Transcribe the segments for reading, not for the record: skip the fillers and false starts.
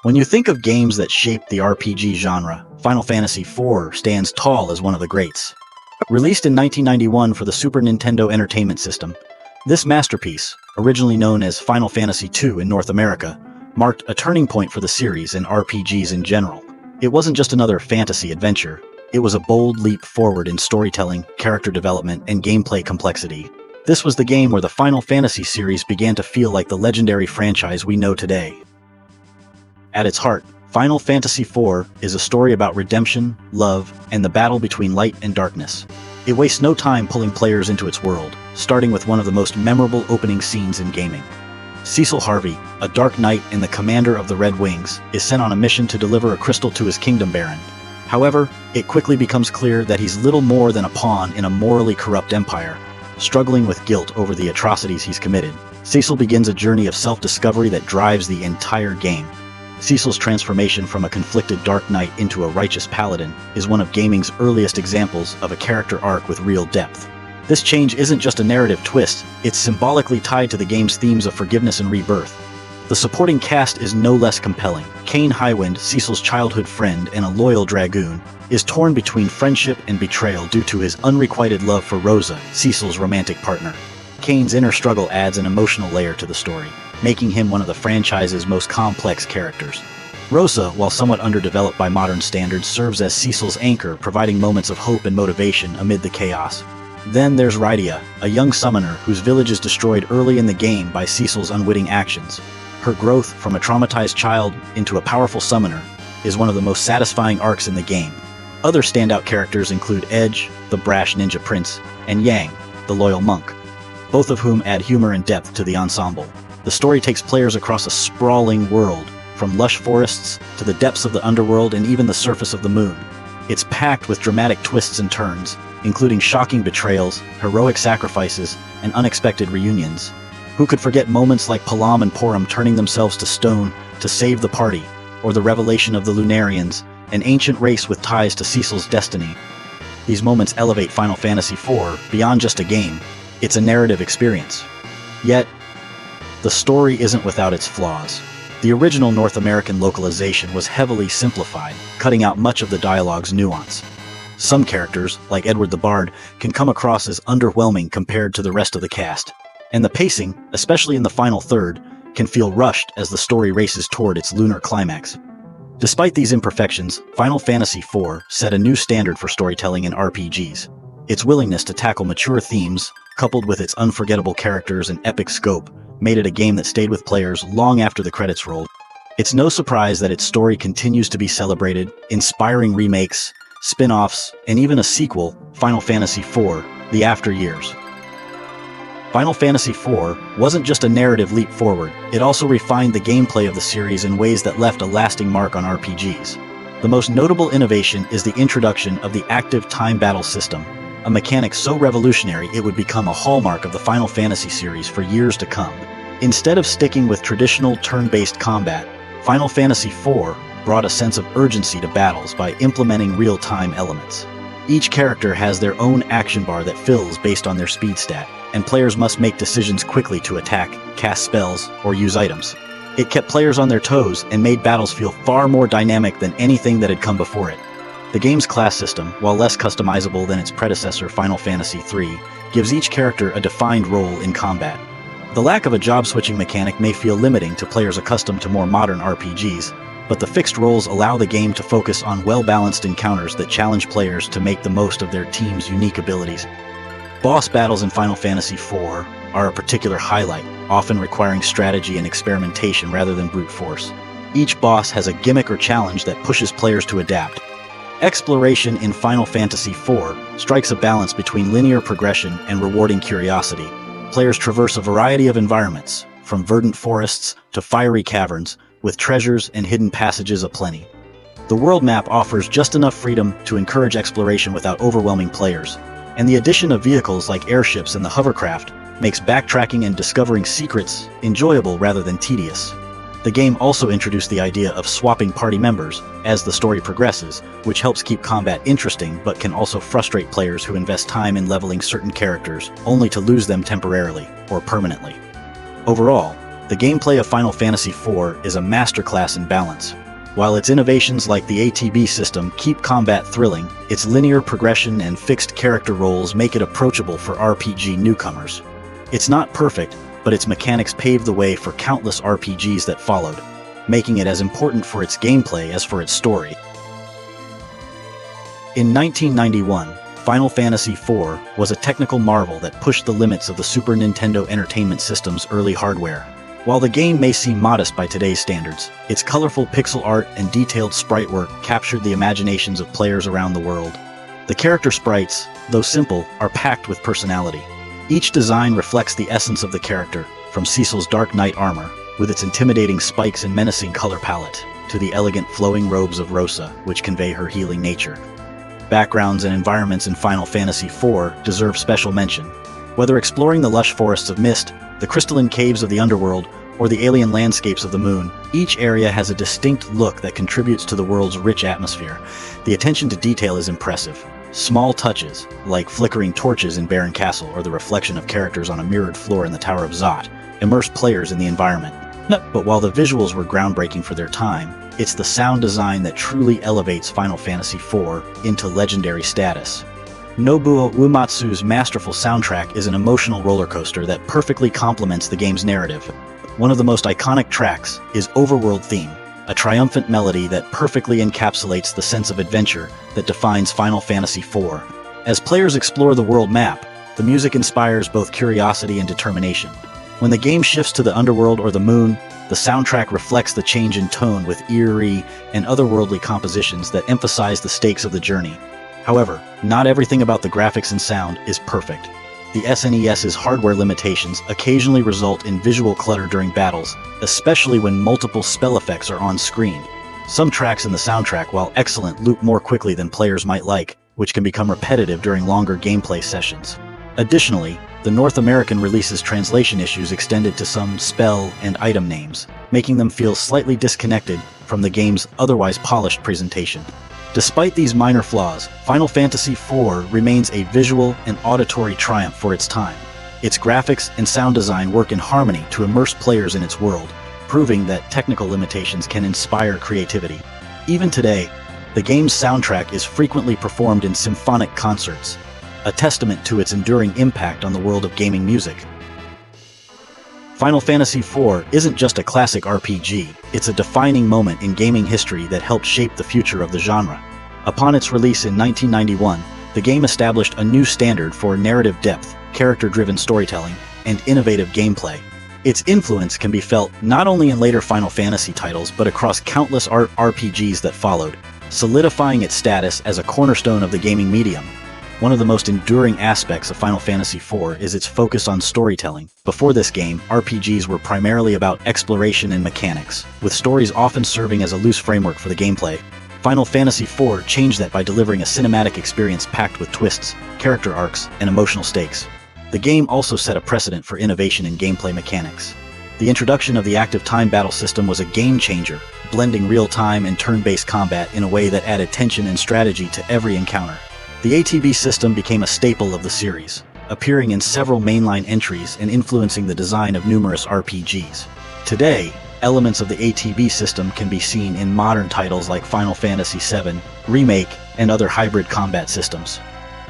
When you think of games that shaped the RPG genre, Final Fantasy IV stands tall as one of the greats. Released in 1991 for the Super Nintendo Entertainment System, this masterpiece, originally known as Final Fantasy II in North America, marked a turning point for the series and RPGs in general. It wasn't just another fantasy adventure, it was a bold leap forward in storytelling, character development, and gameplay complexity. This was the game where the Final Fantasy series began to feel like the legendary franchise we know today. At its heart, Final Fantasy IV is a story about redemption, love, and the battle between light and darkness. It wastes no time pulling players into its world, starting with one of the most memorable opening scenes in gaming. Cecil Harvey, a dark knight and the commander of the Red Wings, is sent on a mission to deliver a crystal to his kingdom baron. However, it quickly becomes clear that he's little more than a pawn in a morally corrupt empire, struggling with guilt over the atrocities he's committed. Cecil begins a journey of self-discovery that drives the entire game. Cecil's transformation from a conflicted Dark Knight into a righteous paladin is one of gaming's earliest examples of a character arc with real depth. This change isn't just a narrative twist, it's symbolically tied to the game's themes of forgiveness and rebirth. The supporting cast is no less compelling. Kain Highwind, Cecil's childhood friend and a loyal dragoon, is torn between friendship and betrayal due to his unrequited love for Rosa, Cecil's romantic partner. Kain's inner struggle adds an emotional layer to the story, making him one of the franchise's most complex characters. Rosa, while somewhat underdeveloped by modern standards, serves as Cecil's anchor, providing moments of hope and motivation amid the chaos. Then there's Rydia, a young summoner whose village is destroyed early in the game by Cecil's unwitting actions. Her growth from a traumatized child into a powerful summoner is one of the most satisfying arcs in the game. Other standout characters include Edge, the brash ninja prince, and Yang, the loyal monk, both of whom add humor and depth to the ensemble. The story takes players across a sprawling world, from lush forests to the depths of the underworld and even the surface of the moon. It's packed with dramatic twists and turns, including shocking betrayals, heroic sacrifices, and unexpected reunions. Who could forget moments like Palam and Porum turning themselves to stone to save the party, or the revelation of the Lunarians, an ancient race with ties to Cecil's destiny? These moments elevate Final Fantasy IV beyond just a game. It's a narrative experience. Yet, the story isn't without its flaws. The original North American localization was heavily simplified, cutting out much of the dialogue's nuance. Some characters, like Edward the Bard, can come across as underwhelming compared to the rest of the cast. And the pacing, especially in the final third, can feel rushed as the story races toward its lunar climax. Despite these imperfections, Final Fantasy IV set a new standard for storytelling in RPGs. Its willingness to tackle mature themes, coupled with its unforgettable characters and epic scope, made it a game that stayed with players long after the credits rolled. It's no surprise that its story continues to be celebrated, inspiring remakes, spin-offs, and even a sequel, Final Fantasy IV: The After Years. Final Fantasy IV wasn't just a narrative leap forward, it also refined the gameplay of the series in ways that left a lasting mark on RPGs. The most notable innovation is the introduction of the active time battle system, a mechanic so revolutionary it would become a hallmark of the Final Fantasy series for years to come. Instead of sticking with traditional turn-based combat, Final Fantasy IV brought a sense of urgency to battles by implementing real-time elements. Each character has their own action bar that fills based on their speed stat, and players must make decisions quickly to attack, cast spells, or use items. It kept players on their toes and made battles feel far more dynamic than anything that had come before it. The game's class system, while less customizable than its predecessor Final Fantasy III, gives each character a defined role in combat. The lack of a job-switching mechanic may feel limiting to players accustomed to more modern RPGs, but the fixed roles allow the game to focus on well-balanced encounters that challenge players to make the most of their team's unique abilities. Boss battles in Final Fantasy IV are a particular highlight, often requiring strategy and experimentation rather than brute force. Each boss has a gimmick or challenge that pushes players to adapt. Exploration in Final Fantasy IV strikes a balance between linear progression and rewarding curiosity. Players traverse a variety of environments, from verdant forests to fiery caverns, with treasures and hidden passages aplenty. The world map offers just enough freedom to encourage exploration without overwhelming players, and the addition of vehicles like airships and the hovercraft makes backtracking and discovering secrets enjoyable rather than tedious. The game also introduced the idea of swapping party members as the story progresses, which helps keep combat interesting but can also frustrate players who invest time in leveling certain characters only to lose them temporarily or permanently. Overall, The gameplay of Final Fantasy IV is a masterclass in balance. While its innovations like the ATB system keep combat thrilling, its linear progression and fixed character roles make it approachable for RPG newcomers. It's not perfect, but its mechanics paved the way for countless RPGs that followed, making it as important for its gameplay as for its story. In 1991, Final Fantasy IV was a technical marvel that pushed the limits of the Super Nintendo Entertainment System's early hardware. While the game may seem modest by today's standards, its colorful pixel art and detailed sprite work captured the imaginations of players around the world. The character sprites, though simple, are packed with personality. Each design reflects the essence of the character, from Cecil's dark knight armor, with its intimidating spikes and menacing color palette, to the elegant flowing robes of Rosa, which convey her healing nature. Backgrounds and environments in Final Fantasy IV deserve special mention. Whether exploring the lush forests of mist, the crystalline caves of the underworld, or the alien landscapes of the moon, each area has a distinct look that contributes to the world's rich atmosphere. The attention to detail is impressive. Small touches, like flickering torches in Baron Castle or the reflection of characters on a mirrored floor in the Tower of Zot, immerse players in the environment. But while the visuals were groundbreaking for their time, it's the sound design that truly elevates Final Fantasy IV into legendary status. Nobuo Uematsu's masterful soundtrack is an emotional roller coaster that perfectly complements the game's narrative. One of the most iconic tracks is Overworld Theme, a triumphant melody that perfectly encapsulates the sense of adventure that defines Final Fantasy IV. As players explore the world map, the music inspires both curiosity and determination. When the game shifts to the underworld or the moon, the soundtrack reflects the change in tone with eerie and otherworldly compositions that emphasize the stakes of the journey. However, not everything about the graphics and sound is perfect. The SNES's hardware limitations occasionally result in visual clutter during battles, especially when multiple spell effects are on screen. Some tracks in the soundtrack, while excellent, loop more quickly than players might like, which can become repetitive during longer gameplay sessions. Additionally, the North American release's translation issues extended to some spell and item names, making them feel slightly disconnected from the game's otherwise polished presentation. Despite these minor flaws, Final Fantasy IV remains a visual and auditory triumph for its time. Its graphics and sound design work in harmony to immerse players in its world, proving that technical limitations can inspire creativity. Even today, the game's soundtrack is frequently performed in symphonic concerts, a testament to its enduring impact on the world of gaming music. Final Fantasy IV isn't just a classic RPG, it's a defining moment in gaming history that helped shape the future of the genre. Upon its release in 1991, the game established a new standard for narrative depth, character-driven storytelling, and innovative gameplay. Its influence can be felt not only in later Final Fantasy titles but across countless RPGs that followed, solidifying its status as a cornerstone of the gaming medium. One of the most enduring aspects of Final Fantasy IV is its focus on storytelling. Before this game, RPGs were primarily about exploration and mechanics, with stories often serving as a loose framework for the gameplay. Final Fantasy IV changed that by delivering a cinematic experience packed with twists, character arcs, and emotional stakes. The game also set a precedent for innovation in gameplay mechanics. The introduction of the active time battle system was a game-changer, blending real-time and turn-based combat in a way that added tension and strategy to every encounter. The ATB system became a staple of the series, appearing in several mainline entries and influencing the design of numerous RPGs. Today, elements of the ATB system can be seen in modern titles like Final Fantasy VII, Remake, and other hybrid combat systems.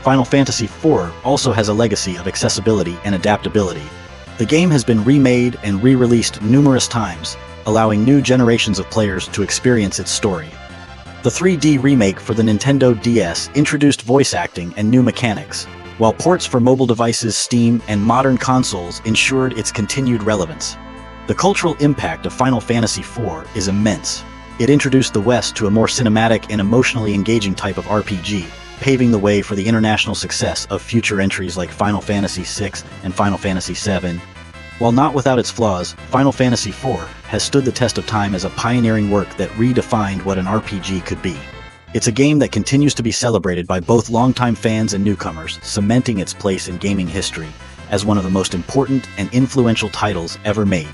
Final Fantasy IV also has a legacy of accessibility and adaptability. The game has been remade and re-released numerous times, allowing new generations of players to experience its story. The 3D remake for the Nintendo DS introduced voice acting and new mechanics, while ports for mobile devices, Steam, and modern consoles ensured its continued relevance. The cultural impact of Final Fantasy IV is immense. It introduced the West to a more cinematic and emotionally engaging type of RPG, paving the way for the international success of future entries like Final Fantasy VI and Final Fantasy VII. While not without its flaws, Final Fantasy IV has stood the test of time as a pioneering work that redefined what an RPG could be. It's a game that continues to be celebrated by both longtime fans and newcomers, cementing its place in gaming history as one of the most important and influential titles ever made.